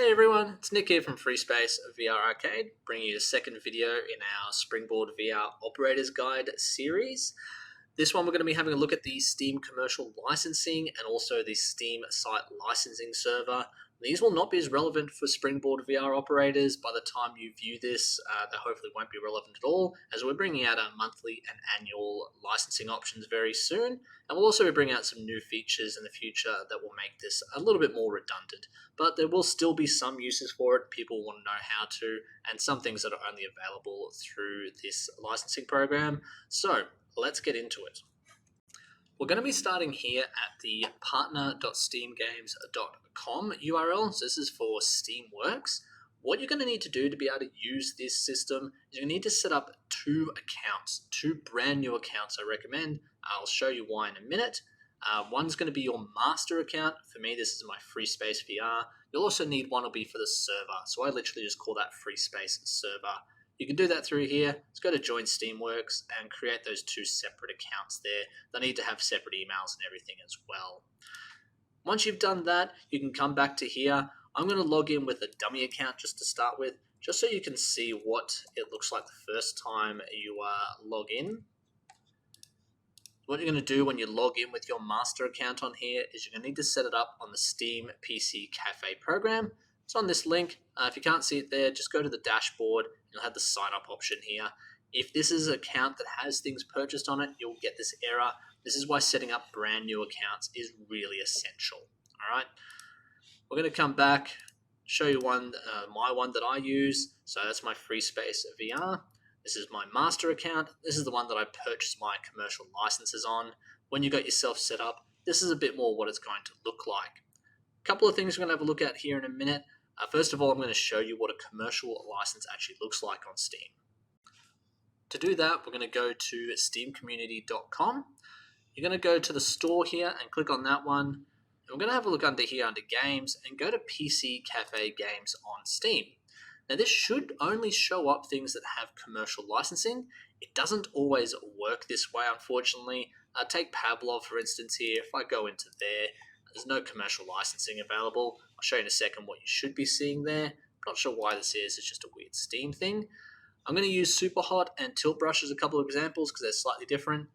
Hey everyone, it's Nick here from FreeSpace VR Arcade, bringing you the second video in our Springboard VR Operators Guide series. This one we're going to be having a look at the Steam commercial licensing and also the Steam site licensing server. These will not be as relevant for Springboard VR operators by the time you view this. They hopefully won't be relevant at all, as we're bringing out our monthly and annual licensing options very soon. And we'll also be bringing out some new features in the future that will make this a little bit more redundant. But there will still be some uses for it. People want to know how to, and some things that are only available through this licensing program. So let's get into it. We're going to be starting here at the partner.steamgames.com URL. So this is for Steamworks. What you're going to need to do to be able to use this system is you need to set up two accounts, two brand new accounts I recommend. I'll show you why in a minute. One's going to be your master account. For me, this is my FreeSpace VR. You'll also need one will be for the server. So I literally just call that FreeSpace server. You can do that through here. Let's go to Join Steamworks and create those two separate accounts there. They need to have separate emails and everything as well. Once you've done that, you can come back to here. I'm going to log in with a dummy account just to start with, just so you can see what it looks like the first time you log in. What you're going to do when you log in with your master account on here is you're going to need to set it up on the Steam PC Cafe program. It's on this link. If you can't see it there, just go to the dashboard. You'll have the sign up option here. If this is an account that has things purchased on it, you'll get this error. This is why setting up brand new accounts is really essential. All right. We're going to come back, show you one, my one that I use. So that's my FreeSpace VR. This is my master account. This is the one that I purchased my commercial licenses on. When you got yourself set up, this is a bit more what it's going to look like. A couple of things we're going to have a look at here in a minute. First of all, I'm going to show you what a commercial license actually looks like on Steam. To do that, we're going to go to steamcommunity.com. You're going to go to the store here and click on that one. And we're going to have a look under here under games and go to PC Cafe Games on Steam. Now this should only show up things that have commercial licensing. It doesn't always work this way, unfortunately. Take Pavlov for instance here. If I go into there, there's no commercial licensing available. I'll show you in a second what you should be seeing there. I'm not sure why this is. It's just a weird Steam thing. I'm going to use Superhot and Tilt Brush as a couple of examples because they're slightly different.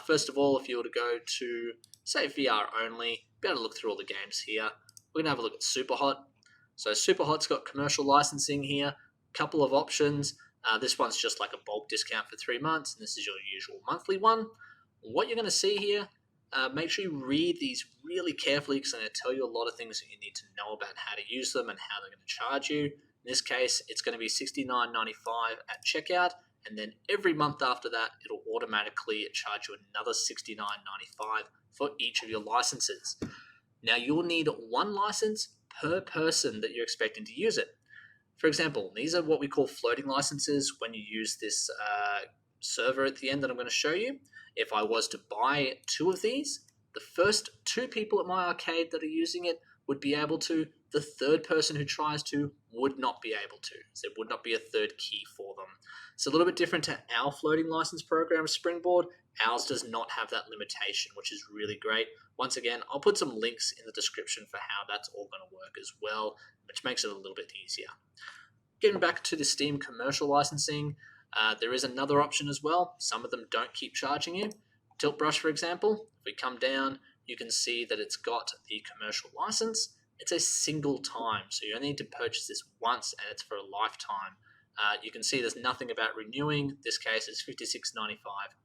First of all, if you were to go to, say, VR only, be able to look through all the games here. We're going to have a look at Superhot. So Superhot's got commercial licensing here. A couple of options. This one's just like a bulk discount for 3 months, and this is your usual monthly one. What you're going to see here, make sure you read these really carefully because I'm going to tell you a lot of things that you need to know about how to use them and how they're going to charge you. In this case, it's going to be $69.95 at checkout, and then every month after that, it'll automatically charge you another $69.95 for each of your licenses. Now, you'll need one license per person that you're expecting to use it. For example, these are what we call floating licenses when you use this server at the end that I'm going to show you. If I was to buy 2 of these, the first 2 people at my arcade that are using it would be able to. The third person who tries to would not be able to. So there would not be a third key for them. It's a little bit different to our floating license program, Springboard. Ours does not have that limitation, which is really great. Once again, I'll put some links in the description for how that's all going to work as well, which makes it a little bit easier. Getting back to the Steam commercial licensing, there is another option as well. Some of them don't keep charging you. Tilt Brush, for example, if we come down, you can see that it's got the commercial license. It's a single time, so you only need to purchase this once, and it's for a lifetime. You can see there's nothing about renewing. In this case, it's $56.95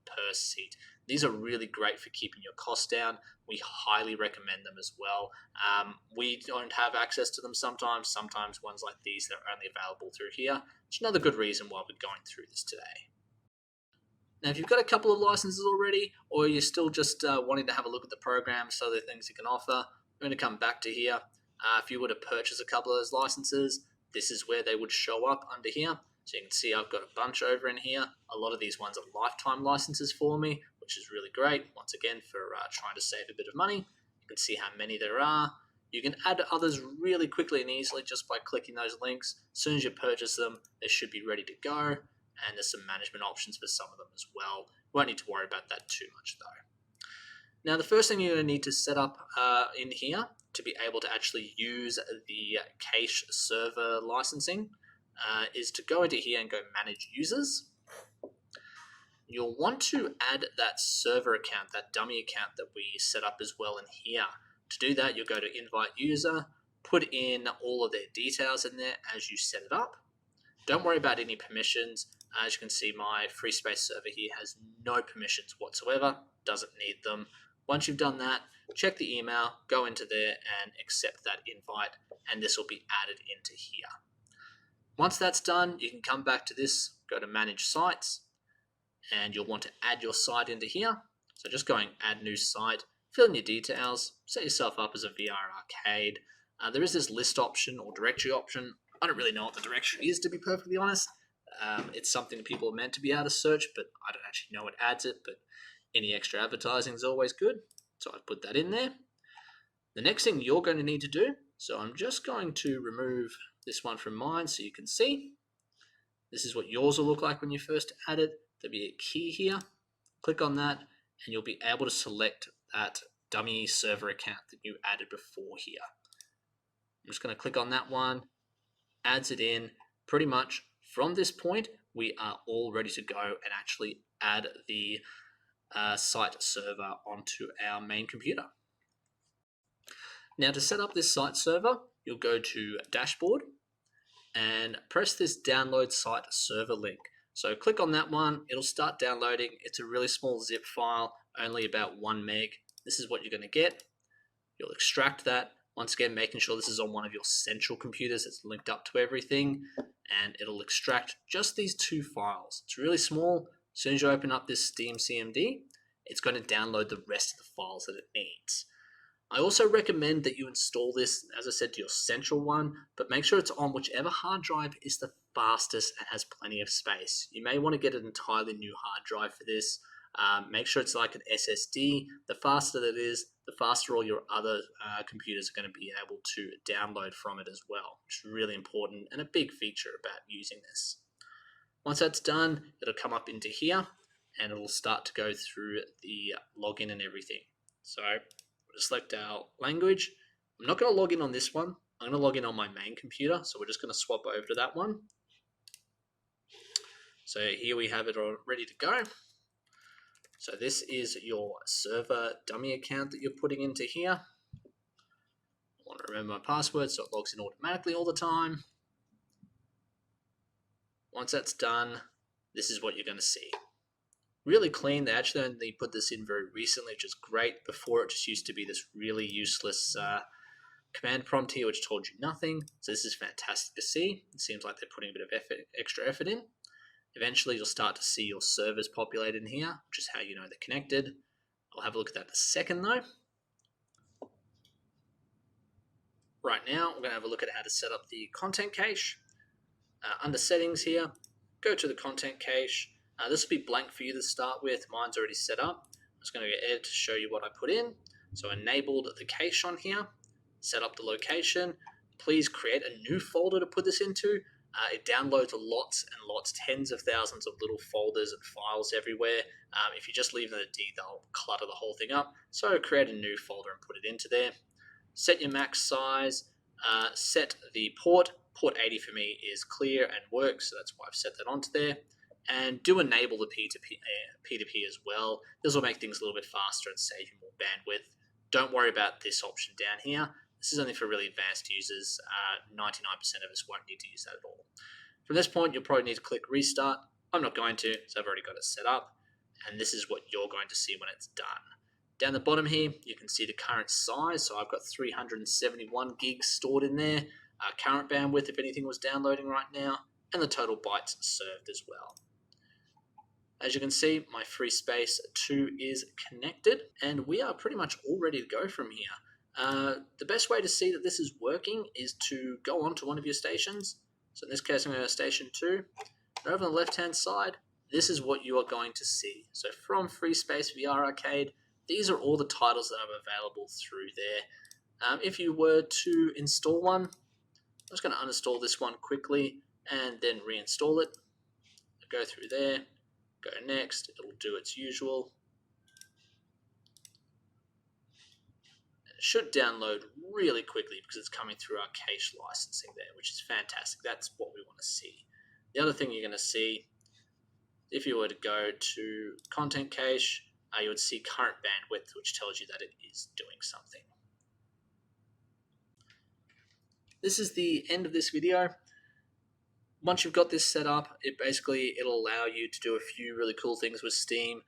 per seat. These are really great for keeping your costs down. We highly recommend them as well. We don't have access to them sometimes. Sometimes ones like these, they're only available through here. It's another good reason why we're going through this today. Now, if you've got a couple of licenses already, or you're still just wanting to have a look at the program, so the things you can offer, we're going to come back to here. If you were to purchase a couple of those licenses, this is where they would show up under here. So you can see I've got a bunch over in here. A lot of these ones are lifetime licenses for me, which is really great. Once again, for trying to save a bit of money. You can see how many there are. You can add others really quickly and easily just by clicking those links. As soon as you purchase them, they should be ready to go. And there's some management options for some of them as well. Won't need to worry about that too much though. Now, the first thing you're going to need to set up in here to be able to actually use the cache server licensing is to go into here and go manage users. You'll want to add that server account, that dummy account that we set up as well in here. To do that, you'll go to invite user, put in all of their details in there as you set it up. Don't worry about any permissions. As you can see, my free space server here has no permissions whatsoever, doesn't need them. Once you've done that, check the email, go into there and accept that invite, and this will be added into here. Once that's done, you can come back to this, go to manage sites, and you'll want to add your site into here. So just going add new site, fill in your details, set yourself up as a VR arcade. There is this list option or directory option. I don't really know what the directory is, to be perfectly honest. It's something people are meant to be able to search, but I don't actually know what adds it, but any extra advertising is always good. So I've put that in there. The next thing you're going to need to do, so I'm just going to remove this one from mine so you can see. This is what yours will look like when you first add it. There'll be a key here. Click on that, and you'll be able to select that dummy server account that you added before here. I'm just going to click on that one, adds it in. Pretty much from this point, we are all ready to go and actually add the site server onto our main computer. Now, to set up this site server, you'll go to Dashboard and press this download site server link. So click on that one, it'll start downloading. It's a really small zip file, only about 1 meg. This is what you're going to get. You'll extract that. Once again, making sure this is on one of your central computers that's linked up to everything, and it'll extract just these 2 files. It's really small. As soon as you open up this Steam CMD, it's going to download the rest of the files that it needs. I also recommend that you install this, as I said, to your central one, but make sure it's on whichever hard drive is the fastest and has plenty of space. You may want to get an entirely new hard drive for this. Make sure it's like an SSD. The faster that is, the faster all your other computers are going to be able to download from it as well, which is really important and a big feature about using this. Once that's done, it'll come up into here and it'll start to go through the login and everything. So we'll select our language. I'm not going to log in on this one. I'm going to log in on my main computer. So we're just going to swap over to that one. So here we have it all ready to go. So this is your server dummy account that you're putting into here. I want to remember my password so it logs in automatically all the time. Once that's done, this is what you're going to see. Really clean. They actually only put this in very recently, which is great. Before, it just used to be this really useless command prompt here, which told you nothing. So this is fantastic to see. It seems like they're putting a bit of extra effort in. Eventually, you'll start to see your servers populate in here, which is how you know they're connected. I'll have a look at that in a second, though. Right now, we're going to have a look at how to set up the content cache. Under settings here, go to the content cache. This will be blank for you to start with. Mine's already set up. I'm just going to go edit to show you what I put in. So enabled the cache on here, set up the location. Please create a new folder to put this into. It downloads lots and lots, tens of thousands of little folders and files everywhere. If you just leave them a D, they'll clutter the whole thing up. So create a new folder and put it into there. Set your max size. Set the port. Port 80 for me is clear and works, so that's why I've set that onto there. And do enable the P2P as well. This will make things a little bit faster and save you more bandwidth. Don't worry about this option down here. This is only for really advanced users. 99% of us won't need to use that at all. From this point, you'll probably need to click restart. I'm not going to, so I've already got it set up. And this is what you're going to see when it's done. Down the bottom here, you can see the current size. So I've got 371 gigs stored in there. Current bandwidth, if anything was downloading right now, and the total bytes served as well. As you can see, my free space 2 is connected, and we are pretty much all ready to go from here. The best way to see that this is working is to go onto one of your stations. So in this case, I'm going to station 2. And over on the left-hand side, this is what you are going to see. So from Free Space VR Arcade, these are all the titles that are available through there. If you were to install one, I'm just going to uninstall this one quickly and then reinstall it. Go through there, go next, it'll do its usual. should download really quickly because it's coming through our cache licensing there, which is fantastic. That's what we want to see. The other thing you're going to see, if you were to go to content cache, you would see current bandwidth, which tells you that it is doing something. This is the end of this video. Once you've got this set up, it'll allow you to do a few really cool things with Steam.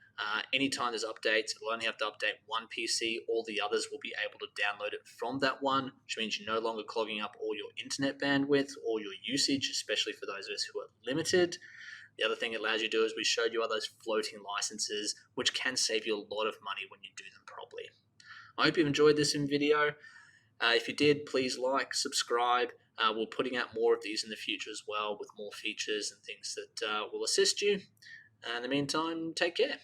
Anytime there's updates, it'll only have to update one PC. All the others will be able to download it from that one, which means you're no longer clogging up all your internet bandwidth or your usage, especially for those of us who are limited. The other thing it allows you to do is we showed you are those floating licenses, which can save you a lot of money when you do them properly. I hope you've enjoyed this video. If you did, please like, subscribe. We're putting out more of these in the future as well with more features and things that will assist you. In the meantime, take care.